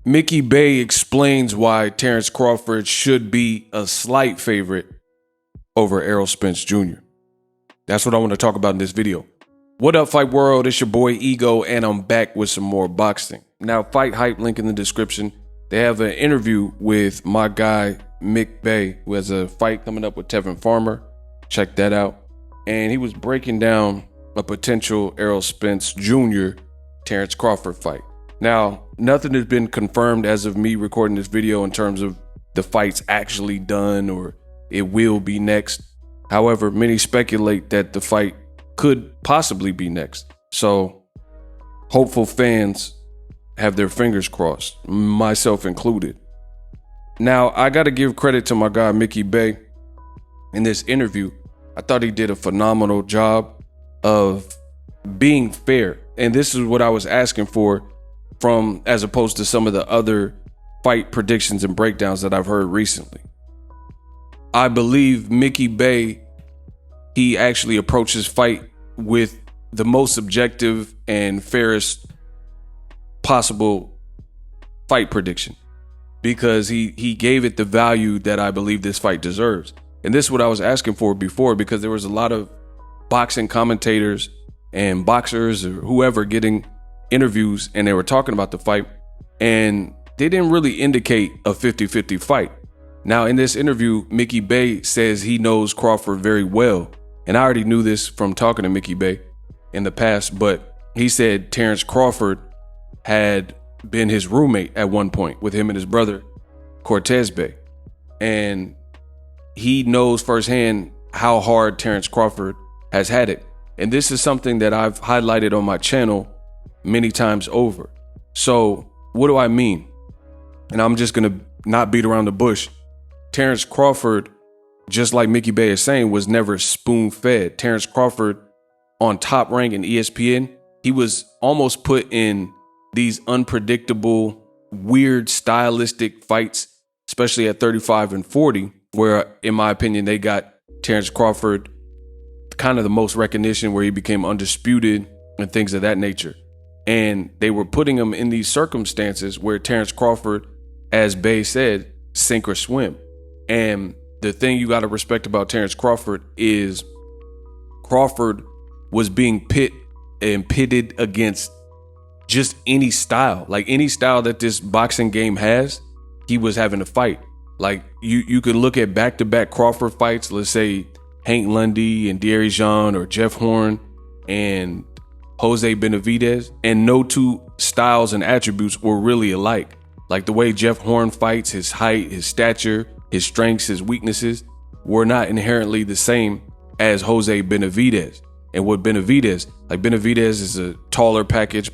MIKEY explains why Terence Crawford should be a slight favorite over Errol Spence Jr. That's what I want to talk about in this video. What up, Fight World? It's your boy Ego, and I'm back with some more boxing. Now, Fight Hype, link in the description. They have an interview with my guy, MIKEY, who has a fight coming up with Tevin Farmer. Check that out. And he was breaking down a potential Errol Spence Jr. Terence Crawford fight. Now, nothing has been confirmed as of me recording this video in terms of the fight's actually done or it will be next. However, many speculate that the fight could possibly be next. So, hopeful fans have their fingers crossed, myself included. Now, I got to give credit to my guy, MIKEY. In this interview, I thought he did a phenomenal job of being fair. And this is what I was asking for from, as opposed to some of the other fight predictions and breakdowns that I've heard recently. I believe MIKEY, he actually approached his fight with the most subjective and fairest possible fight prediction, because he gave it the value that I believe this fight deserves. And this is what I was asking for before, because there was a lot of boxing commentators and boxers or whoever getting interviews, and they were talking about the fight, and they didn't really indicate a 50-50 fight. Now, in this interview, MIKEY says he knows Crawford very well. And I already knew this from talking to MIKEY in the past, but he said Terence Crawford had been his roommate at one point with him and his brother, Cortez Bey. And he knows firsthand how hard Terence Crawford has had it. And this is something that I've highlighted on my channel many times over. So what do I mean? And I'm just going to not beat around the bush. Terence Crawford, just like MIKEY is saying, was never spoon-fed. Terence Crawford, on Top Rank and ESPN, he was almost put in these unpredictable, weird, stylistic fights, especially at 35 and 40, where, in my opinion, they got Terence Crawford kind of the most recognition, where he became undisputed and things of that nature. And they were putting him in these circumstances where Terence Crawford, as Bay said, sink or swim. And the thing you got to respect about Terence Crawford is Crawford was being pitted against just any style, like any style that this boxing game has. He was having to fight. Like you could look at back-to-back Crawford fights, let's say Hank Lundy and Deary Jean, or Jeff Horn and Jose Benavidez, and no two styles and attributes were really alike. Like the way Jeff Horn fights, his height, his stature, his strengths, his weaknesses were not inherently the same as Jose Benavidez. And what Benavidez is a taller package,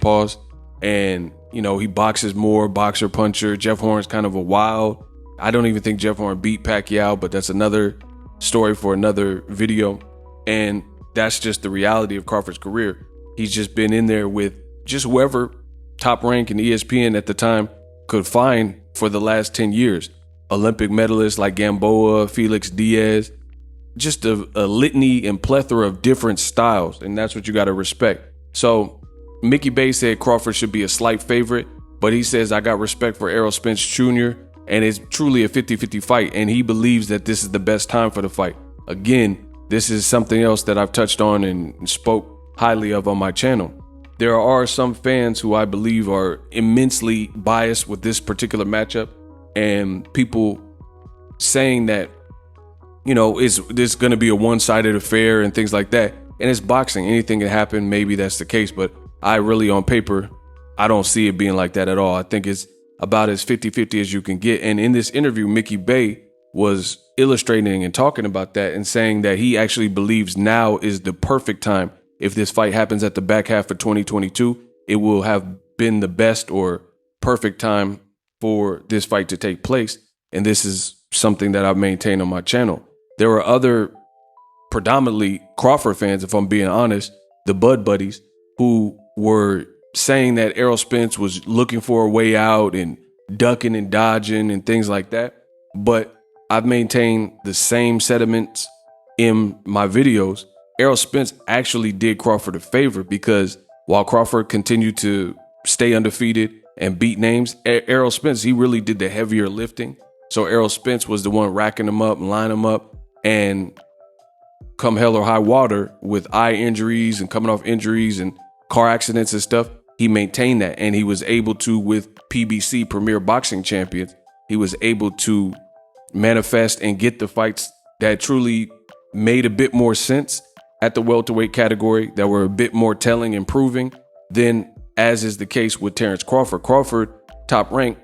and he boxes more, boxer puncher. Jeff Horn's kind of a wild. I don't even think Jeff Horn beat Pacquiao, but that's another story for another video. And that's just the reality of Crawford's career. He's just been in there with just whoever Top Rank and ESPN at the time could find for the last 10 years. Olympic medalists like Gamboa, Felix Diaz, just a litany and plethora of different styles. And that's what you got to respect. So MIKEY said Crawford should be a slight favorite, but he says, I got respect for Errol Spence Jr. and it's truly a 50-50 fight. And he believes that this is the best time for the fight. Again, this is something else that I've touched on and spoke highly of on my channel. There are some fans who I believe are immensely biased with this particular matchup, and people saying that, is this going to be a one-sided affair and things like that. And it's boxing. Anything can happen. Maybe that's the case. But I really, on paper, I don't see it being like that at all. I think it's about as 50-50 as you can get. And in this interview, MIKEY was illustrating and talking about that and saying that he actually believes now is the perfect time. If this fight happens at the back half of 2022, it will have been the best or perfect time for this fight to take place. And this is something that I've maintained on my channel. There were other predominantly Crawford fans, if I'm being honest, the Bud Buddies, who were saying that Errol Spence was looking for a way out and ducking and dodging and things like that. But I've maintained the same sentiments in my videos. Errol Spence actually did Crawford a favor, because while Crawford continued to stay undefeated and beat names. Errol Spence, he really did the heavier lifting. So Errol Spence was the one racking them up and lining them up. And come hell or high water with eye injuries and coming off injuries and car accidents and stuff, he maintained that. And he was able to, with PBC, Premier Boxing Champions, he was able to manifest and get the fights that truly made a bit more sense at the welterweight category, that were a bit more telling and proving than as is the case with Terence Crawford. Crawford, top rank,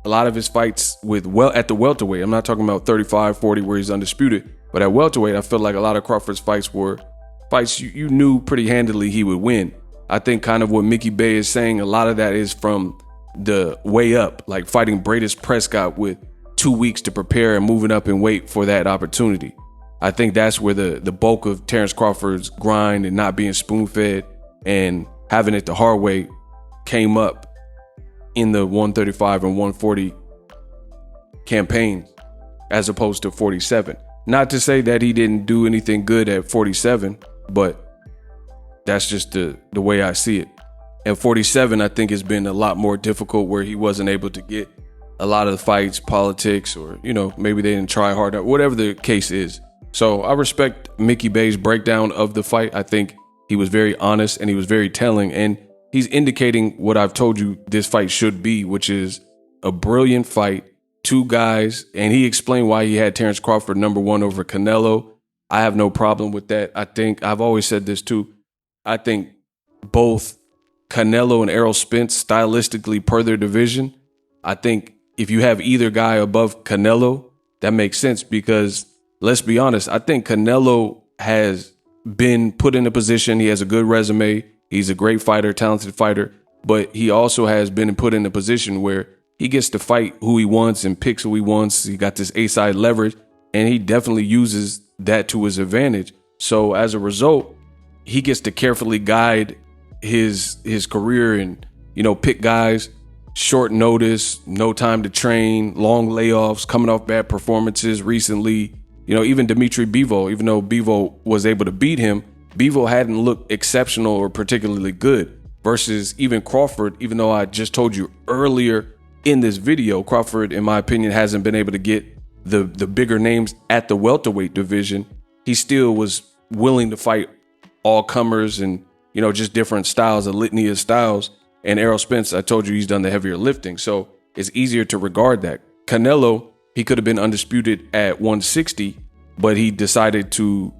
a lot of his fights at the welterweight, I'm not talking about 35, 40 where he's undisputed, but at welterweight, I feel like a lot of Crawford's fights were fights you knew pretty handily he would win. I think kind of what MIKEY is saying, a lot of that is from the way up, like fighting Bradis Prescott with 2 weeks to prepare and moving up in weight for that opportunity. I think that's where the bulk of Terence Crawford's grind and not being spoon-fed and having it the hard way came up in the 135 and 140 campaigns as opposed to 47. Not to say that he didn't do anything good at 47, but that's just the way I see it. At 47, I think it's been a lot more difficult where he wasn't able to get a lot of the fights, politics, or, maybe they didn't try hard, whatever the case is. So I respect MIKEY's breakdown of the fight. I think he was very honest and he was very telling, and he's indicating what I've told you this fight should be, which is a brilliant fight, two guys, and he explained why he had Terence Crawford #1 over Canelo. I have no problem with that. I think I've always said this too. I think both Canelo and Errol Spence stylistically per their division, I think if you have either guy above Canelo, that makes sense because let's be honest, I think Canelo has been put in a position, he has a good resume, he's a great fighter, talented fighter, but he also has been put in a position where he gets to fight who he wants and picks who he wants. He got this A-side leverage, and he definitely uses that to his advantage. So as a result, he gets to carefully guide his career and, pick guys, short notice, no time to train, long layoffs, coming off bad performances recently. Even Dimitri Bivol, even though Bivol was able to beat him, Bivol hadn't looked exceptional or particularly good versus even Crawford, even though I just told you earlier in this video, Crawford, in my opinion, hasn't been able to get the bigger names at the welterweight division. He still was willing to fight all comers and, just different styles, a litany of styles. And Errol Spence, I told you he's done the heavier lifting. So it's easier to regard that. Canelo, he could have been undisputed at 160, but he decided to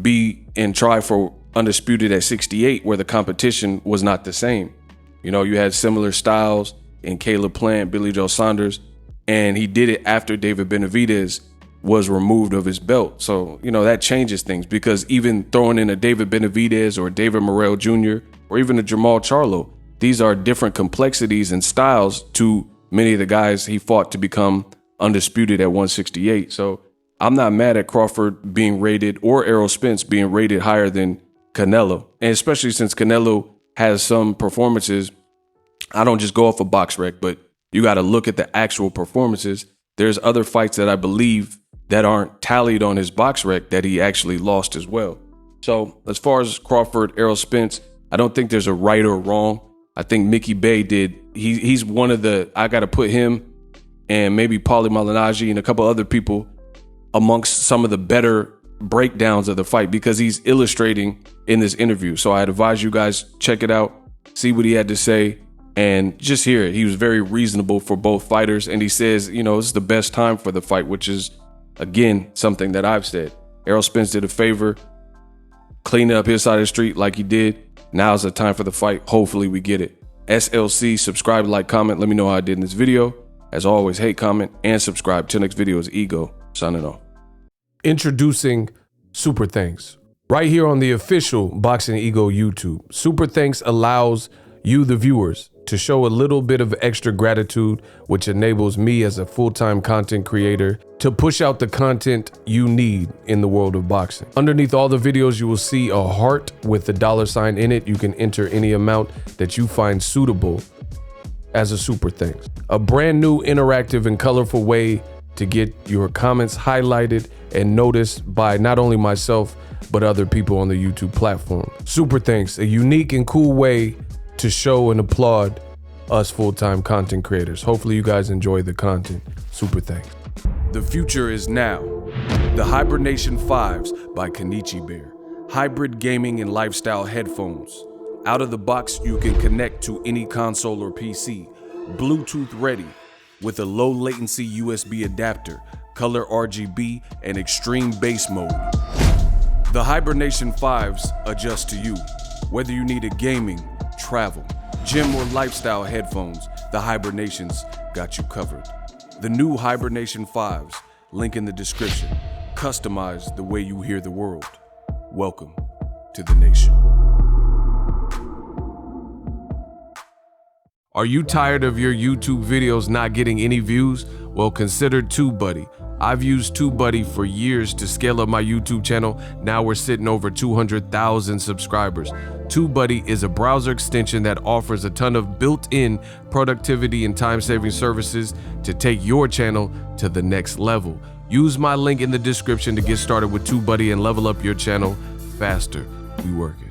be and try for undisputed at 68, where the competition was not the same. You had similar styles in Caleb Plant, Billy Joe Saunders, and he did it after David Benavidez was removed of his belt. So, that changes things because even throwing in a David Benavidez or David Morrell Jr. or even a Jamal Charlo, these are different complexities and styles to many of the guys he fought to become undisputed at 168. So I'm not mad at Crawford being rated or Errol Spence being rated higher than Canelo. And especially since Canelo has some performances, I don't just go off a box rec, but you got to look at the actual performances. There's other fights that I believe that aren't tallied on his box rec that he actually lost as well. So as far as Crawford, Errol Spence, I don't think there's a right or wrong. I think MIKEY did. He's one of I got to put him and maybe Paulie Malignaggi and a couple other people amongst some of the better breakdowns of the fight because he's illustrating in this interview. So I advise you guys check it out, see what he had to say, and just hear it. He was very reasonable for both fighters, and he says, it's the best time for the fight, which is, again, something that I've said. Errol Spence did a favor, cleaning up his side of the street like he did. Now's the time for the fight. Hopefully we get it. SLC, subscribe, like, comment. Let me know how I did in this video. As always, hate, comment, and subscribe. Till next video is Ego, signing off. Introducing Super Thanks. Right here on the official Boxing Ego YouTube. Super Thanks allows you, the viewers, to show a little bit of extra gratitude, which enables me as a full-time content creator to push out the content you need in the world of boxing. Underneath all the videos, you will see a heart with the $sign in it. You can enter any amount that you find suitable as a super thanks. A brand new interactive and colorful way to get your comments highlighted and noticed by not only myself, but other people on the YouTube platform. Super thanks, a unique and cool way to show and applaud us full-time content creators. Hopefully you guys enjoy the content. Super thanks. The future is now. The Hibernation 5s by Kenichi Bear. Hybrid gaming and lifestyle headphones. Out of the box, you can connect to any console or PC. Bluetooth ready with a low latency USB adapter, color RGB, and extreme bass mode. The Hibernation 5s adjust to you. Whether you need a gaming, travel, gym, or lifestyle headphones, the Hibernations got you covered. The new Hibernation 5s, link in the description. Customize the way you hear the world. Welcome to the nation. Are you tired of your YouTube videos not getting any views? Well, consider TubeBuddy. I've used TubeBuddy for years to scale up my YouTube channel. Now we're sitting over 200,000 subscribers. TubeBuddy is a browser extension that offers a ton of built-in productivity and time-saving services to take your channel to the next level. Use my link in the description to get started with TubeBuddy and level up your channel faster. We working.